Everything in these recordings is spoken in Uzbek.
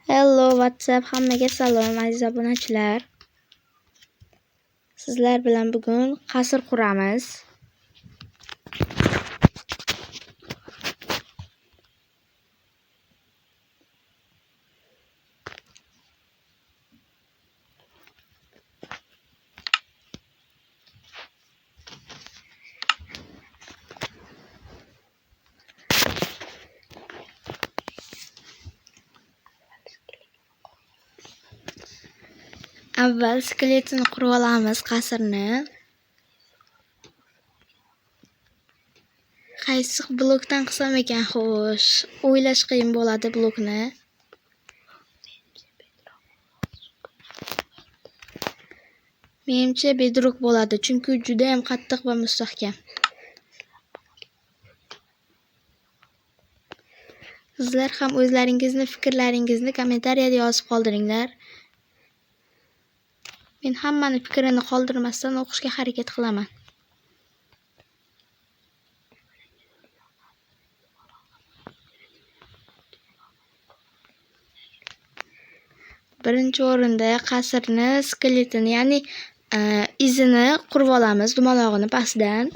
Hello WhatsApp, hammaga salom aziz obunachilar. Sizlar bilan bugun qasr quramiz. Avval skeletini qurib olamiz, qasrni. Qaysi blokdan qilsam ekan xo'sh? O'ylash qiyin bo'ladi blokni. Menimcha bedrock bo'ladi, chunki juda ham qattiq va mustahkam. Sizlar ham o'zlaringizni fikrlaringizni kommentariyada yozib qoldiringlar. Men hammani fikrini qoldirmasdan o'qishga harakat qilaman. Birinchi o'rinda qasrni skeletini, ya'ni izini qurib olamiz, dumalog'ini pastdan.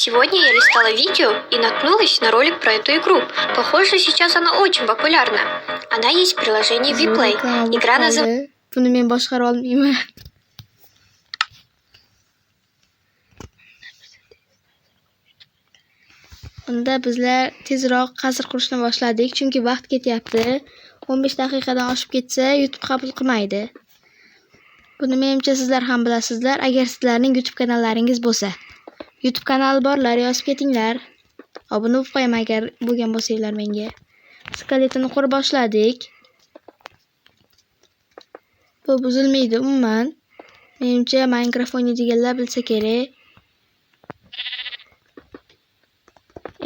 Сегодня я листала видео и наткнулась на ролик про эту игру. Похоже, сейчас она очень популярна. Она есть в приложении Vplay. Игра называется... Buni men boshqara olmayman. Unda bizlar tezroq qasr qurishni boshladik, chunki vaqt ketyapti. 15 daqiqadan oshib ketsa, YouTube qabul qilmaydi. Buni menimcha sizlar ham bilasizlar. Agar sizlarning YouTube kanallaringiz bo'lsa, YouTube kanali borlar, yozib ketinglar. Obuna bo'lib qo'yaman agar bo'lgan bo'lsanglar menga. Skeletini qurib boshladik. Bu buzilmaydi umuman. Menimcha Minecraft o'ynaydiganlar bilsa kerak.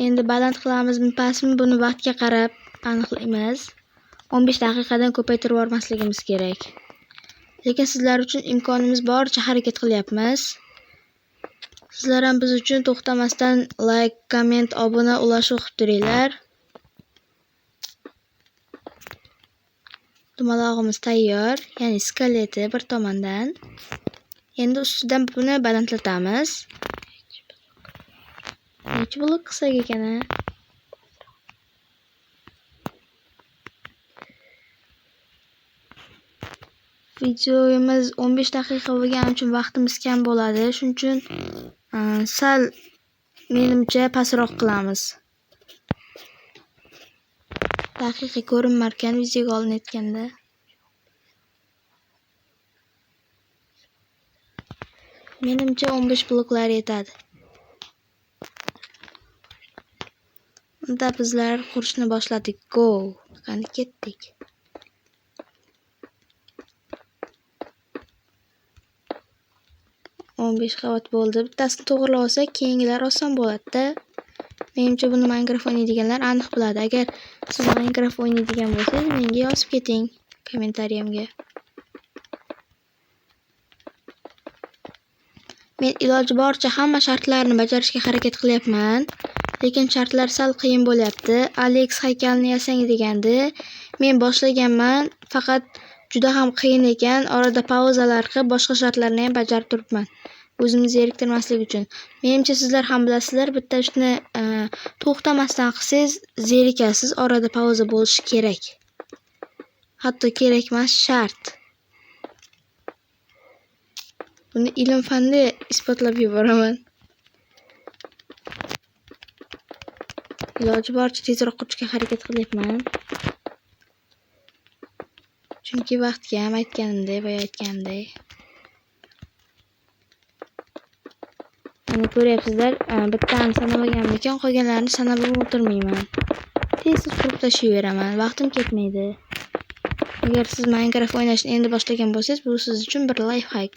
Endi baland qilamizmi, pastmi, buni vaqtga qarab aniqlaymiz. 15 daqiqadan ko'paytirib yubormasligimiz kerak. Lekin sizlar uchun imkonimiz boricha harakat qilyapmiz. Sizlar ham biz uchun to'xtamasdan like, komment, obuna, ulash o'qib turinglar. Dumalog'imiz tayyor, ya'ni skeleti bir tomondan. Endi ustidan buni balandlatamiz. Necha blok qilsak ekan? Videomiz 15 daqiqa bo'lgani uchun vaqtimiz kam bo'ladi. Shuning uchun sal menimcha pastroq qilamiz. Daqiqa ko'rinmar ekan videoga olinayotganda. Menimcha 15 bloklar yetadi. Unda bizlar qurishni boshladik. Go! Qani ketdik. o'n 15 qavat bo'ldi. Bittasini to'g'rilab olsak, keyingilar oson bo'ladi-da. Menimcha buni Minecraft o'ynaydiganlar aniq biladi. Agar siz Minecraft o'ynaydigan bo'lsangiz, menga yozib keting kommentariyamga. Men iloji boricha hamma shartlarni bajarishga harakat qilyapman. Lekin shartlar sal qiyin bo'lyapti. Alex haykalni yasang degandi. Men boshlaganman, faqat juda ham qiyin ekan. Orada pauzalar qilib, boshqa shartlarni ham bajarib turibman. O'zimizni zeriktirmaslik uchun. Menimcha sizlar ham bilasizlar, bitta ishni to'xtamasdan qilsangiz zerikasiz, orada pauza bo'lishi kerak. Hatto kerak emas, shart. Buni ilm fanda isbotlab yuboraman. Iloji boricha tezroq qurishga harakat qilyapman. Chunki vaqtga ham aytganimdek, boya aytganimdek. Mana ko'ryapsizlar, bittani sanab olganim ekan, qolganlarini sanab o'tirmayman. Tez qurib tashlayveraman, vaqtim ketmaydi. Agar siz Minecraft o'ynashni endi boshlagan bo'lsangiz, bu siz uchun bir life hack.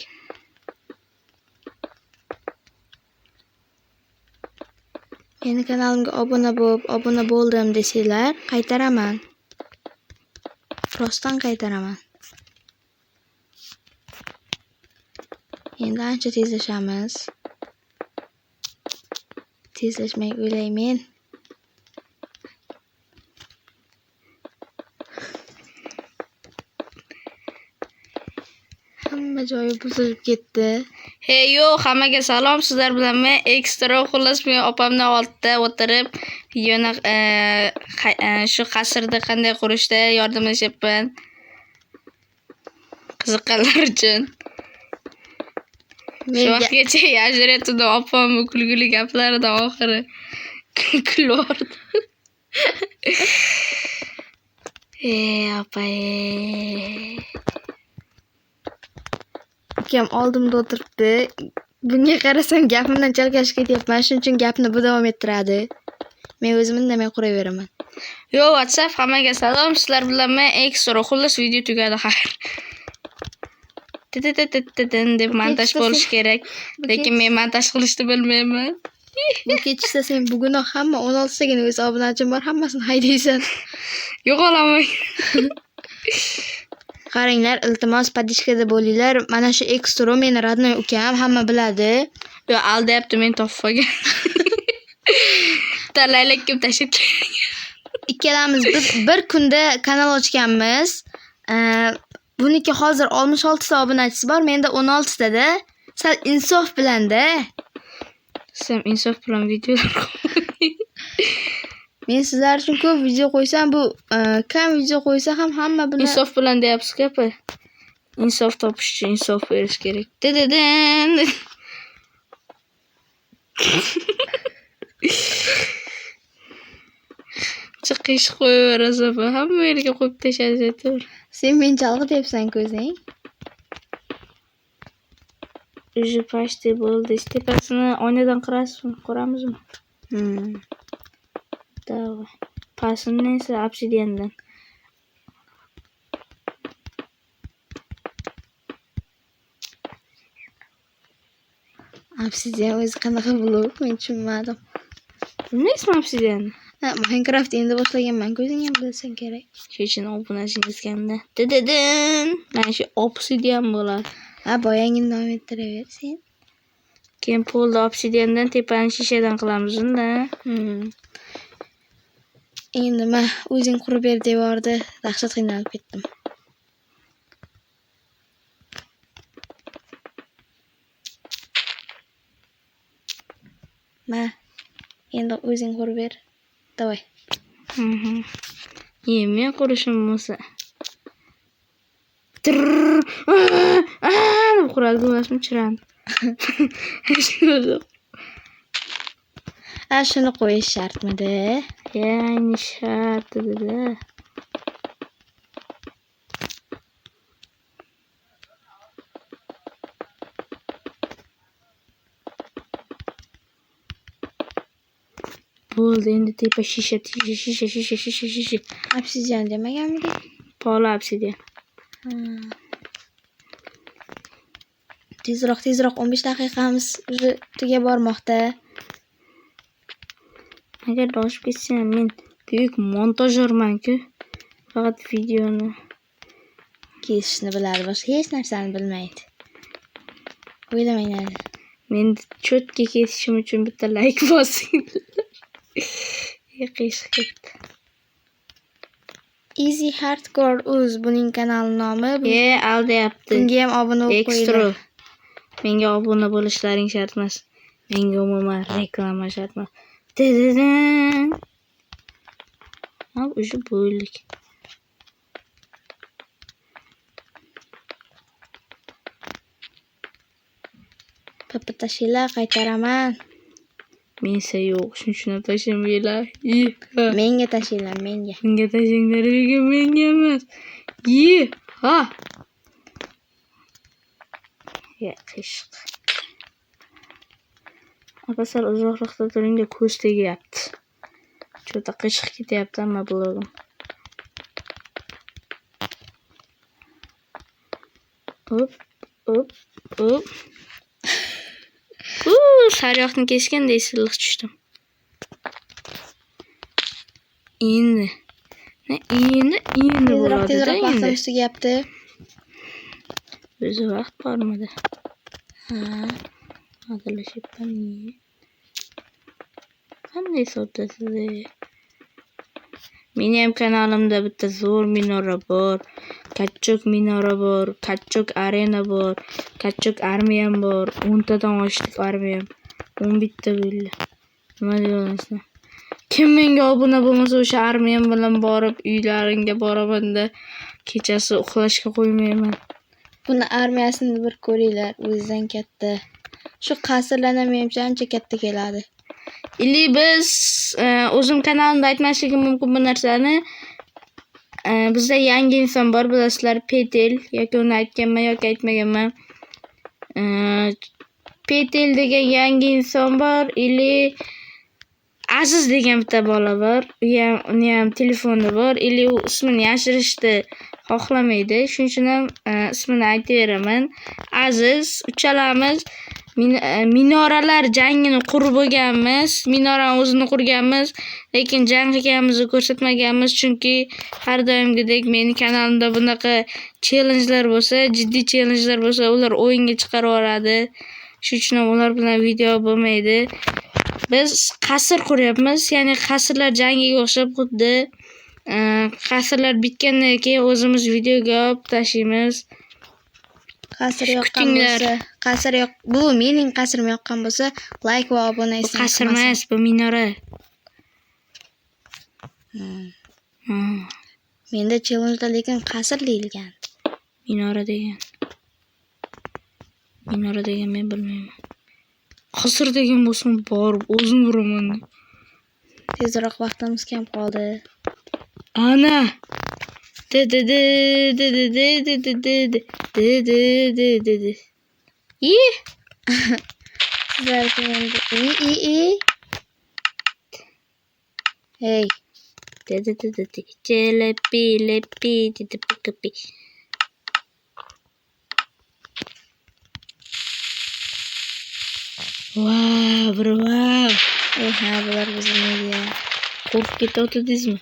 Meni kanalimga obuna bo'ldim desanglar, qaytaraman. Rostdan qaytaraman. Endi ancha tezlashamiz. Tezlashmay o'ylaymen. Hamma joyi buzilib ketdi. Hey yo, hammaga salom. Sizlar bilan men ekstra xullas men opamdan oldida o'tirib videoni shu qasrda qanday qurishda yordamlashyapman. Qiziqqanlar uchun. Shu vaqtgacha yashiratdim opamni kulgili gaplaridan oxiri kulvordi. Opa. Ukam oldimda o'tiribdi. Bunga qarasam gapimdan chalkashib ketyapman. Shuning uchun gapni bu davom ettiradi. Men o'zim indamay quraveraman. Yo, WhatsApp hammaga salom. Sizlar bilan men ekstra xullas video tugadi, xayr. Deb montaj bo'lish kerak. Lekin men montaj qilishni bilmayman. Bu kechsa sen bugun hamma 16 tagina o'z obunachim bor, hammasini haydaysan. Yo'qolaman. Qaranglar, iltimos podishkada bo'linglar. Mana shu ekstra meni radnoy ukam, hamma biladi. Yo, aldayapti, men topfagan. Talaylak kim tashib kelgan. Ikkalamiz bir kunda kanal ochganmiz. Buniki hozir 66 ta obunachisi bor, menda 16 tada. Sal insof bilan-da. Sen insof bilan videolar qo'y. Men sizlar uchun ko'p video qo'ysam, bu kam video qo'ysa ham hamma buni Insof bilan deyapsiz-ku, apa. Insof topish uchun insof berish kerak. Dededen. Chiqish qo'yaverasan, hamma yerga qo'yib tashlasatur. sen men chalg'ityapsan ko'zing. Уже почти bo'ldi. Tepasini oynadan quramizmi? Давай. Pastini esa obsidiandan. Obsidian o'zi qanaqa blok, men tushunmadim. Bilmaysizmi obsidianni? Minecraft endi boshlaganman, ko'zing ham bilsan kerak. Shuning obunachingizganda. Dededen. Mana shu obsidian bo'ladi. Boyangini davom ettiraver sen. Keyin polda obsidiandan tepani shishadan qilamiz unda. Endi men o'zing qurib ber devordi, dahshat qiynalib ketdim. Endi o'zing qurib ber. Davay. Men qurishim bo'lsa. Deb quradi, emasmi chirandi. Shuni qo'yish shartmidi? Ya'ni shart dedi. Bo'ldi, endi tepa shisha. Obsidian demaganmidi? Pola obsidian. Tezroq 15 daqiqamiz tugab bormoqda. Agar doshib ketsam, men buyuk montajyorman-ku. Faqat videoni kesishni biladi, boshqa hech narsani bilmaydi. O'ylamanglar. Men cho'tga kesishim uchun bitta like bosinglar. Qiyshiq ketdi. Easy Hardcore Uz buning kanal nomi. Aldayapti. Bunga ham obuna bo'lib qo'yinglar. Menga obuna bo'lishlaring shart emas. Menga umuman reklama shart emas. Dededan. Уже bo'ldik. Papa tashinglar, qaytaraman. Mensa yo'q, shuning uchun tashamaylar. Menga tashinglar, menga. Menga tashinglar, menga emas. Ha. Qiyshiq. Apasal uzoqroqda turingda ko'z tegyapti. Cho'ta qiyshiq ketyapti hamma blogim. Hop. Saryoqni kesganday silliq tushdim. Endi bo'ladi. Tezroq vaqtimiz tugayapti. O'zi vaqt bormidi? Ha, hazırlashyapman. Qanday soddasiz. Meni ham kanalimda bitta zo'r minora bor, Kachchok minora bor, Kachchok arena bor, Kachchok armiyam bor, 10 tadan oshdik armiyam. 11 ta bo'ldi. Nima deyapsizlar? Kim menga obuna bo'lmasa o'sha armiyam bilan borib uylaringga boraman-da, kechasi uxlashga qo'ymayman. Buni armiyasini bir ko'ringlar, o'zidan katta. Shu qasrlardan menimcha ancha katta keladi. Ili biz o'zim kanalimda aytmasligim mumkin bu narsani. Bizda yangi inson bor, bilasizlar, Petel, yoki uni aytganman yoki aytmaganman. Petel degan yangi inson bor, ili Aziz degan bitta bola bor. Uni ham telefoni bor, ili u ismini yashirishni xohlamaydi. Shuning uchun ham ismini aytaveraman. Aziz, uchalamiz minoralar jangini qurib bo'lganmiz. Minorani o'zini qurganmiz, lekin jang qilganimizni ko'rsatmaganmiz, chunki har doimgidek meni kanalimda bunaqa challengelar bo'lsa, jiddiy challengelar bo'lsa, ular o'yinga chiqarib yuboradi. Shuning uchun ham ular bilan video bo'lmaydi. Biz qasr quryapmiz, ya'ni qasrlar jangiga o'xshab xuddi qasrlar bitgandan keyin o'zimiz videoga olib tashlaymiz. Qasr yoqqan bo'lsa, qasr yoq, bu mening qasrim yoqqan bo'lsa, like va obuna Bu qasr emas, bu minora. Menda challenge lekin qasr deyilgan. Minora degan. Minora degan men bilmayman. Qasr degan bo'lsa borib o'zim uraman. Tezroq vaqtimiz kam qoldi. Ana. Sizlar endi Hey. Wow, bravo. Ha, bular biznikiga. Qo'rqib ketayotdingizmi?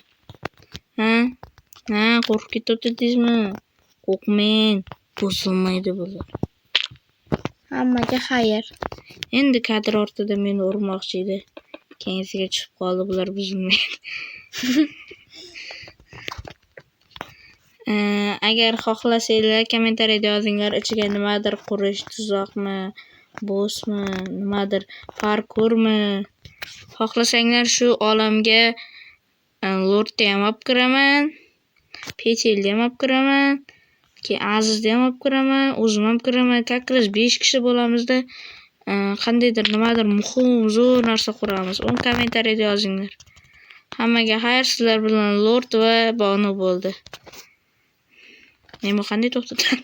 Ha, qo'rqib ketayotdingizmi? Qo'rqmang, bo'solmaydi bular. Hammaga xayr. Endi kadr ortida meni urmoqchi edi. Keyinsiga chiqib qoldi, bular buzilmaydi. Agar xohlasanglar kommentariyada yozinglar, ichiga nimadir qurish, tuzoqmi, bossmi, nimadir parkurmi. Xohlasanglar shu olamga Lordni ham olib kiraman, Petelni ham olib kiraman, keyin Azizni ham olib kiraman, o'zim ham kiraman. Как раз 5 kishi bo'lamizda. Qandaydir nimadir muhim, zo'r narsa quramiz. Uni kommentariyada yozinglar. Hammaga xayr, sizlar bilan Lord va Bonu bo'ldi. Men bu qanday to'xtatdim?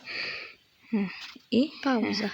Pauza.